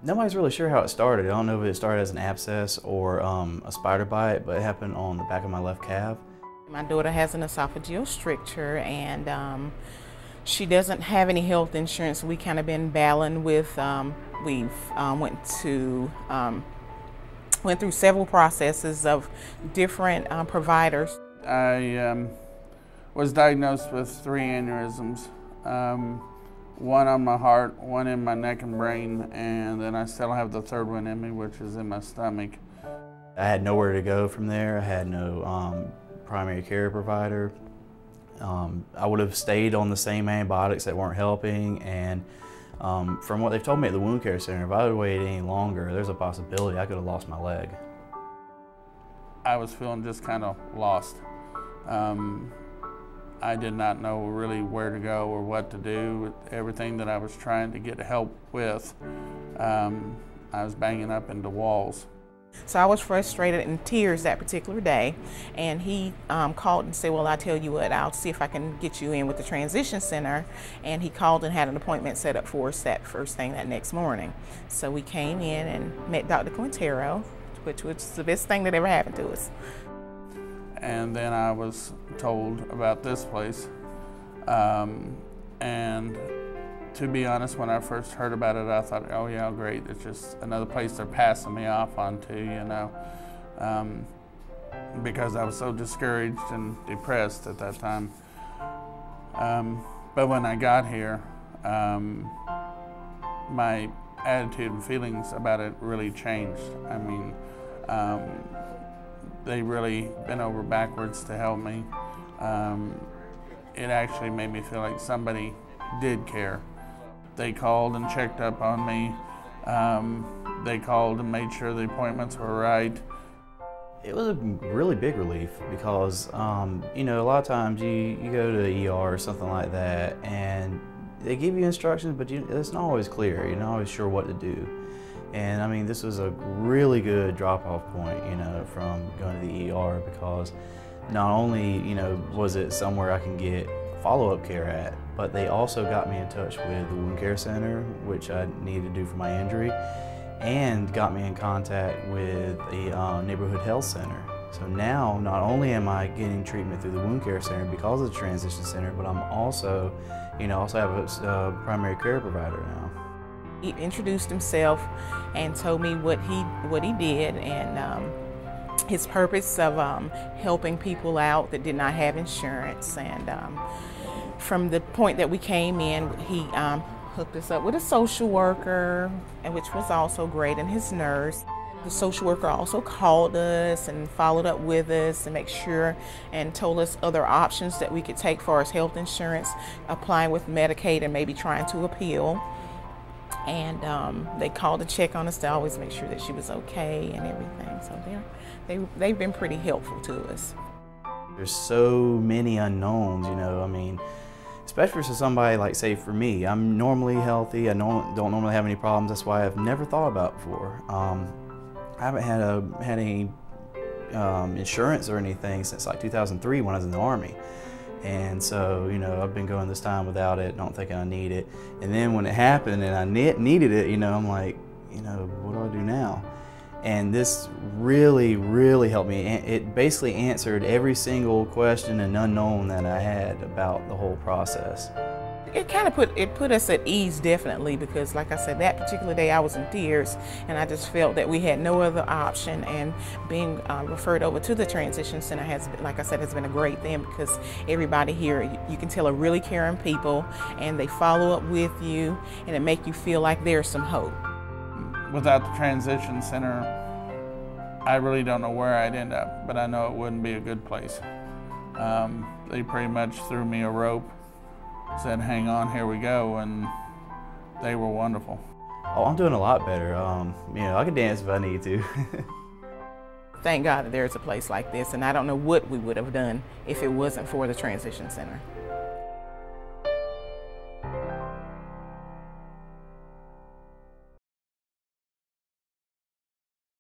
Nobody's really sure how it started. I don't know if it started as an abscess or a spider bite, but it happened on the back of my lleft calf. My daughter has an esophageal stricture, and she doesn't have any health insurance. We kind of been battling with, went through several processes of different providers. I was diagnosed with 3 aneurysms, one on my heart, one in my neck and brain, and then I still have the 3rd one in me, which is in my stomach. I had nowhere to go from there. I had no primary care provider. I would have stayed on the same antibiotics that weren't helping, and from what they've told me at the wound care center, if I would wait any longer, there's a possibility I could have lost my leg. I was feeling just kind of lost. I did not know really where to go or what to do with everything that I was trying to get help with. I was banging up into walls. So I was frustrated in tears that particular day, and he called and said, well, I tell you what, I'll see if I can get you in with the transition center. And he called and had an appointment set up for us that first thing that next morning. So we came in and met Dr. Quintero, which was the best thing that ever happened to us. And then I was told about this place. And to be honest, when I first heard about it, I thought, oh yeah, great, it's just another place they're passing me off onto, you know, because I was so discouraged and depressed at that time. But when I got here, my attitude and feelings about it really changed. I mean, they really bent over backwards to help me. It actually made me feel like somebody did care. They called and checked up on me. They called and made sure the appointments were right. It was a really big relief because, you know, a lot of times you go to the ER or something like that and they give you instructions, but it's not always clear. You're not always sure what to do. And I mean, this was a really good drop-off point, you know, from going to the ER, because not only, you know, was it somewhere I can get follow-up care at, but they also got me in touch with the wound care center, which I needed to do for my injury, and got me in contact with a neighborhood health center. So now, not only am I getting treatment through the wound care center because of the transition center, but I'm also, you know, also have a primary care provider now. He introduced himself and told me what he did, and his purpose of helping people out that did not have insurance. And from the point that we came in, he hooked us up with a social worker, which was also great, and his nurse. The social worker also called us and followed up with us and make sure and told us other options that we could take for our health insurance, applying with Medicaid and maybe trying to appeal. And they called to check on us to always make sure that she was okay and everything. So they've been pretty helpful to us. There's so many unknowns, you know. I mean, especially for somebody like, say, for me, I'm normally healthy. I don't normally have any problems. That's why I've never thought about it before. I haven't had any insurance or anything since like 2003 when I was in the Army. And so, you know, I've been going this time without it, don't thinking I need it. And then when it happened and I needed it, you know, I'm like, you know, what do I do now? And this really, really helped me. It basically answered every single question and unknown that I had about the whole process. It kind of put us at ease, definitely, because like I said, that particular day I was in tears, and I just felt that we had no other option, and being referred over to the transition center has, like I said, has been a great thing, because everybody here, you can tell, are really caring people, and they follow up with you, and it make you feel like there's some hope. Without the transition center, I really don't know where I'd end up, but I know it wouldn't be a good place. They pretty much threw me a rope, said, hang on, here we go, and they were wonderful. Oh, I'm doing a lot better. You know, I can dance if I need to. Thank God that there's a place like this, and I don't know what we would have done if it wasn't for the transition center.